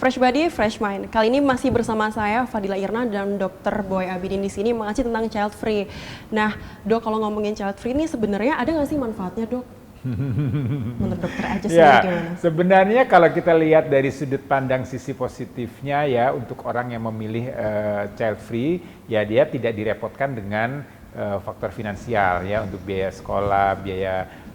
Fresh Body, Fresh Mind. Kali ini masih bersama saya Fadila Irna dan Dr. Boy Abidin di sini mengaji tentang child free. Nah, Dok, kalau ngomongin child free ini sebenarnya ada nggak sih manfaatnya, Dok? Menurut dokter aja sendiri gimana? Sebenarnya kalau kita lihat dari sudut pandang sisi positifnya ya, untuk orang yang memilih child free, ya dia tidak direpotkan dengan faktor finansial ya, untuk biaya sekolah, biaya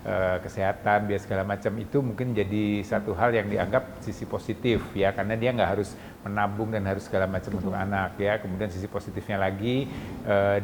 kesehatan, biaya segala macam, itu mungkin jadi satu hal yang dianggap sisi positif ya, karena dia nggak harus menabung dan harus segala macam untuk anak ya. Kemudian sisi positifnya lagi,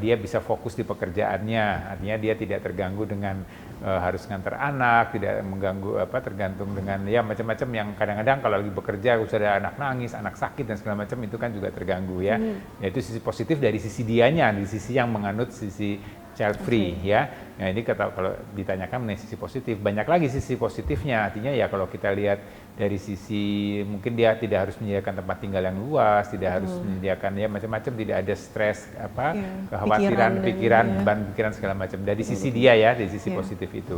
dia bisa fokus di pekerjaannya, artinya dia tidak terganggu dengan harus ngantar anak, tidak mengganggu tergantung dengan ya macam-macam yang kadang-kadang kalau lagi bekerja sudah ada anak nangis, anak sakit dan segala macam, itu kan juga terganggu ya. Itu sisi positif dari sisi dianya, di sisi yang menganut sisi child free ya. Nah ini kalau ditanyakan mengenai sisi positif, banyak lagi sisi positifnya. Artinya ya kalau kita lihat dari sisi mungkin dia tidak harus menyediakan tempat tinggal yang luas, tidak harus menyediakan ya macam-macam, tidak ada stres kekhawatiran, pikiran, beban pikiran segala macam. Dari sisi dia ya, dari sisi positif itu.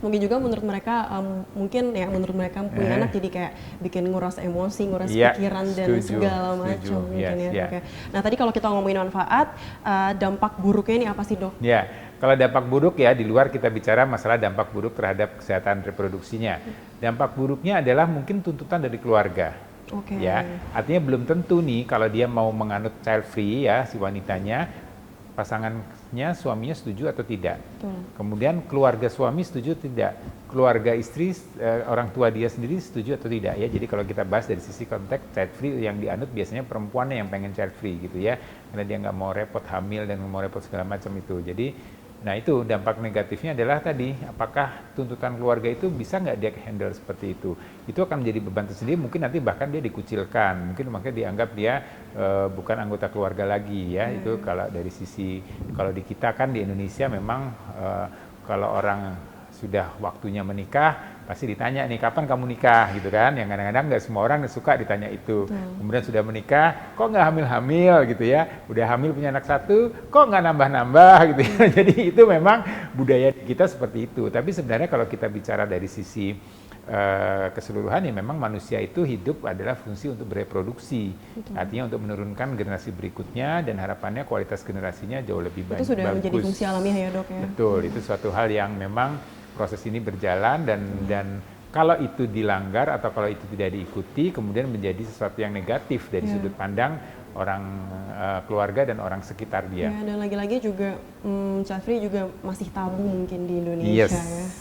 Mungkin juga menurut mereka menurut mereka punya anak jadi kayak bikin nguras emosi, nguras pikiran dan segala macam mungkin ya. Okay. Nah tadi kalau kita ngomongin manfaat, dampak buruknya ini apa sih, Dok? Ya, kalau dampak buruk ya di luar kita bicara masalah dampak buruk terhadap kesehatan reproduksinya. Dampak buruknya adalah mungkin tuntutan dari keluarga. Ya, artinya belum tentu nih kalau dia mau menganut child free ya si wanitanya, pasangannya, suaminya setuju atau tidak. Kemudian keluarga suami setuju atau tidak, keluarga istri, orang tua dia sendiri setuju atau tidak ya. Jadi kalau kita bahas dari sisi konteks child free, yang dianut biasanya perempuannya yang pengen child free gitu ya, karena dia nggak mau repot hamil dan nggak mau repot segala macam itu. Jadi nah itu dampak negatifnya adalah tadi, apakah tuntutan keluarga itu bisa nggak dia handle seperti itu. Itu akan menjadi beban tersendiri, mungkin nanti bahkan dia dikucilkan, mungkin makanya dianggap dia bukan anggota keluarga lagi ya. Itu kalau dari sisi, kalau di kita kan di Indonesia memang kalau orang sudah waktunya menikah, pasti ditanya nih kapan kamu nikah gitu kan, yang kadang-kadang nggak semua orang suka ditanya itu. Kemudian sudah menikah, kok nggak hamil-hamil gitu ya, udah hamil punya anak satu, kok nggak nambah-nambah gitu ya. Jadi itu memang budaya kita seperti itu. Tapi sebenarnya kalau kita bicara dari sisi keseluruhan ya, memang manusia itu hidup adalah fungsi untuk bereproduksi. Artinya untuk menurunkan generasi berikutnya, dan harapannya kualitas generasinya jauh lebih bagus. Itu sudah menjadi fungsi alamiah ya, Dok ya. Betul, itu suatu hal yang memang proses ini berjalan, dan kalau itu dilanggar atau kalau itu tidak diikuti, kemudian menjadi sesuatu yang negatif dari sudut pandang orang keluarga dan orang sekitar dia. Ya, dan lagi-lagi juga child free juga masih tabu mungkin di Indonesia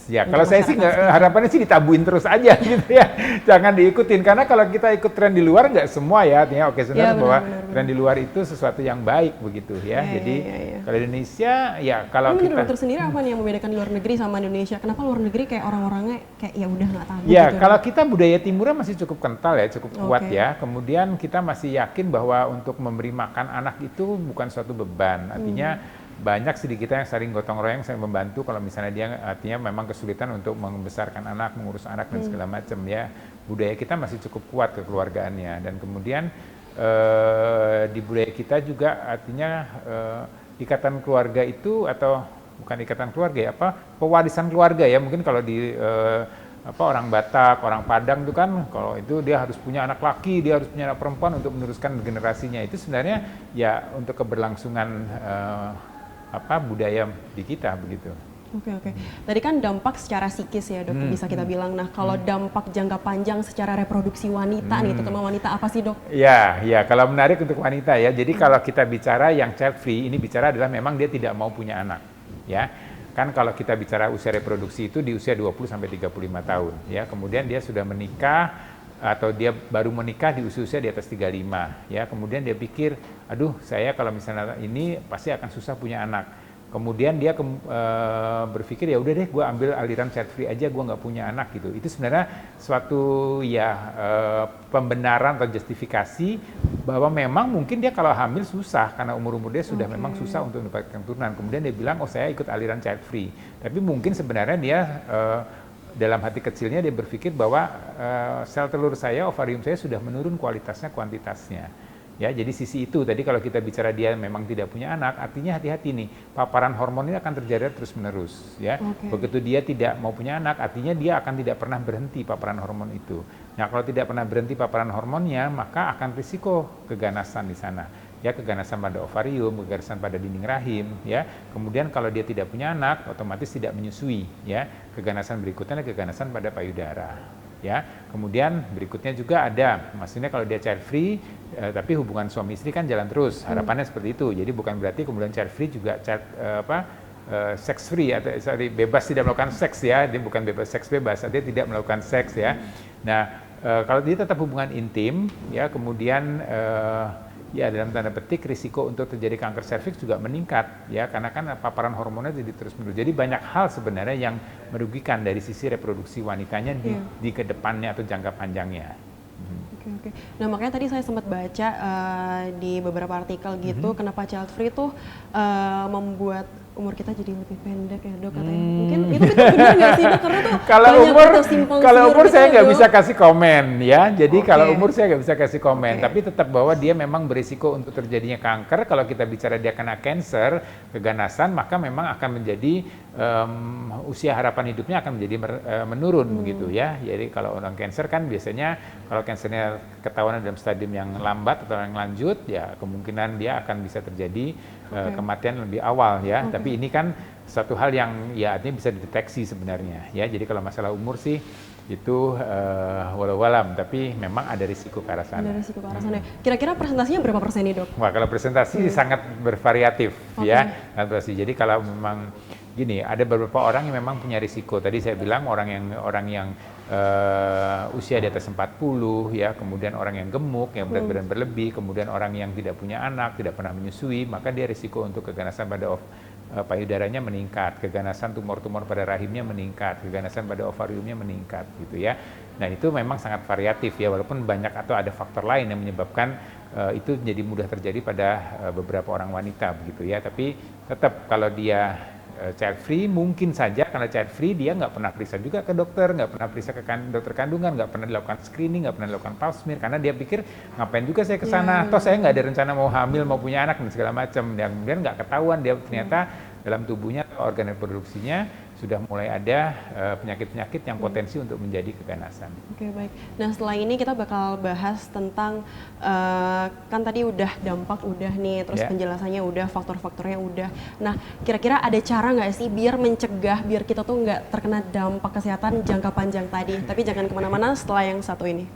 ya. Kalau saya sih harapannya sih ditabuin terus aja gitu ya. Jangan diikutin, karena kalau kita ikut tren di luar nggak semua ya, artinya sebenarnya bahwa tren di luar itu sesuatu yang baik begitu ya. Jadi kalau Indonesia ya, kalau kita menurut dokter sendiri apa nih yang membedakan luar negeri sama Indonesia? Kenapa luar negeri kayak orang-orangnya kayak ya udah nggak tabu ya gitu? Kalau kita budaya timurnya masih cukup kental ya, cukup kuat ya. Kemudian kita masih yakin bahwa untuk memberi makan anak itu bukan suatu beban. Artinya banyak sih di kita yang saling gotong royong, saling membantu kalau misalnya dia artinya memang kesulitan untuk membesarkan anak, mengurus anak dan segala macam ya. Budaya kita masih cukup kuat kekeluargaannya, dan kemudian di budaya kita juga artinya ikatan keluarga itu, atau bukan ikatan keluarga ya, pewarisan keluarga ya. Mungkin kalau di orang Batak, orang Padang itu kan kalau itu dia harus punya anak laki, dia harus punya anak perempuan untuk meneruskan generasinya. Itu sebenarnya ya untuk keberlangsungan budaya di kita begitu. Oke. Tadi kan dampak secara psikis ya, Dok, bisa kita bilang. Nah, kalau dampak jangka panjang secara reproduksi wanita nih, terutama wanita, apa sih, Dok? Ya, kalau menarik untuk wanita ya. Jadi kalau kita bicara yang child free, ini bicara adalah memang dia tidak mau punya anak, ya. Kan kalau kita bicara usia reproduksi itu di usia 20 sampai 35 tahun, ya. Kemudian dia sudah menikah atau dia baru menikah di usia di atas 35, ya. Kemudian dia pikir, aduh, saya kalau misalnya ini pasti akan susah punya anak. Kemudian dia berpikir ya udah deh, gue ambil aliran child free aja, gue nggak punya anak gitu. Itu sebenarnya suatu pembenaran atau justifikasi bahwa memang mungkin dia kalau hamil susah karena umur dia sudah memang susah untuk mendapatkan keturunan. Kemudian dia bilang, oh saya ikut aliran child free. Tapi mungkin sebenarnya dia dalam hati kecilnya dia berpikir bahwa sel telur saya, ovarium saya sudah menurun kualitasnya, kuantitasnya. Ya, jadi sisi itu tadi kalau kita bicara dia memang tidak punya anak, artinya hati-hati nih, paparan hormon ini akan terjadi terus-menerus ya. Begitu dia tidak mau punya anak, artinya dia akan tidak pernah berhenti paparan hormon itu. Nah, kalau tidak pernah berhenti paparan hormonnya, maka akan risiko keganasan di sana. Ya, keganasan pada ovarium, keganasan pada dinding rahim, ya. Kemudian kalau dia tidak punya anak, otomatis tidak menyusui, ya. Keganasan berikutnya adalah keganasan pada payudara. Ya, kemudian berikutnya juga ada, maksudnya kalau dia child free, tapi hubungan suami istri kan jalan terus, harapannya seperti itu. Jadi bukan berarti kemudian child free juga sex free atau bebas tidak melakukan seks ya, dia bukan bebas seks bebas, dia tidak melakukan seks ya. Nah, kalau dia tetap hubungan intim, ya kemudian ya dalam tanda petik risiko untuk terjadi kanker serviks juga meningkat ya, karena kan paparan hormonnya jadi terus menerus. Jadi banyak hal sebenarnya yang merugikan dari sisi reproduksi wanitanya di kedepannya atau jangka panjangnya. Oke. Nah makanya tadi saya sempat baca di beberapa artikel gitu, kenapa child free tuh membuat umur kita jadi lebih pendek ya dok katanya. Mungkin itu benar nggak sih dok? Karena tuh kalau umur saya nggak bisa kasih komen ya. Jadi kalau umur saya nggak bisa kasih komen. Tapi tetap bahwa dia memang berisiko untuk terjadinya kanker. Kalau kita bicara dia kena cancer, keganasan, maka memang akan menjadi usia harapan hidupnya akan menjadi menurun begitu ya. Jadi kalau orang cancer kan biasanya kalau cancernya ketahuan dalam stadium yang lambat atau yang lanjut, ya kemungkinan dia akan bisa terjadi kematian lebih awal ya. Tapi ini kan satu hal yang ya artinya bisa dideteksi sebenarnya ya. Jadi kalau masalah umur sih itu walau alam, tapi memang ada risiko ke arah sana. Ada risiko ke arah sana. Kira-kira presentasinya berapa persen nih dok? Wah kalau presentasi sangat bervariatif ya. Jadi kalau memang gini, ada beberapa orang yang memang punya risiko. Tadi saya bilang orang yang usia di atas 40 ya, kemudian orang yang gemuk, yang berat badan berlebih, kemudian orang yang tidak punya anak, tidak pernah menyusui, maka dia risiko untuk keganasan pada payudaranya meningkat, keganasan tumor-tumor pada rahimnya meningkat, keganasan pada ovariumnya meningkat gitu ya. Nah itu memang sangat variatif ya, walaupun banyak atau ada faktor lain yang menyebabkan itu jadi mudah terjadi pada beberapa orang wanita begitu ya. Tapi tetap kalau dia child free, mungkin saja karena child free dia nggak pernah periksa juga ke dokter, nggak pernah periksa ke dokter kandungan, nggak pernah dilakukan screening, nggak pernah dilakukan pap smear, karena dia pikir ngapain juga saya ke sana, toh saya nggak ada rencana mau hamil, mau punya anak dan segala macam. Dan kemudian nggak ketahuan dia ternyata dalam tubuhnya organ reproduksinya sudah mulai ada penyakit-penyakit yang potensi untuk menjadi keganasan. Oke, baik. Nah setelah ini kita bakal bahas tentang kan tadi udah dampak udah nih, terus penjelasannya udah, faktor-faktornya udah. Nah kira-kira ada cara nggak sih biar mencegah, biar kita tuh nggak terkena dampak kesehatan jangka panjang tadi? Tapi jangan kemana-mana setelah yang satu ini.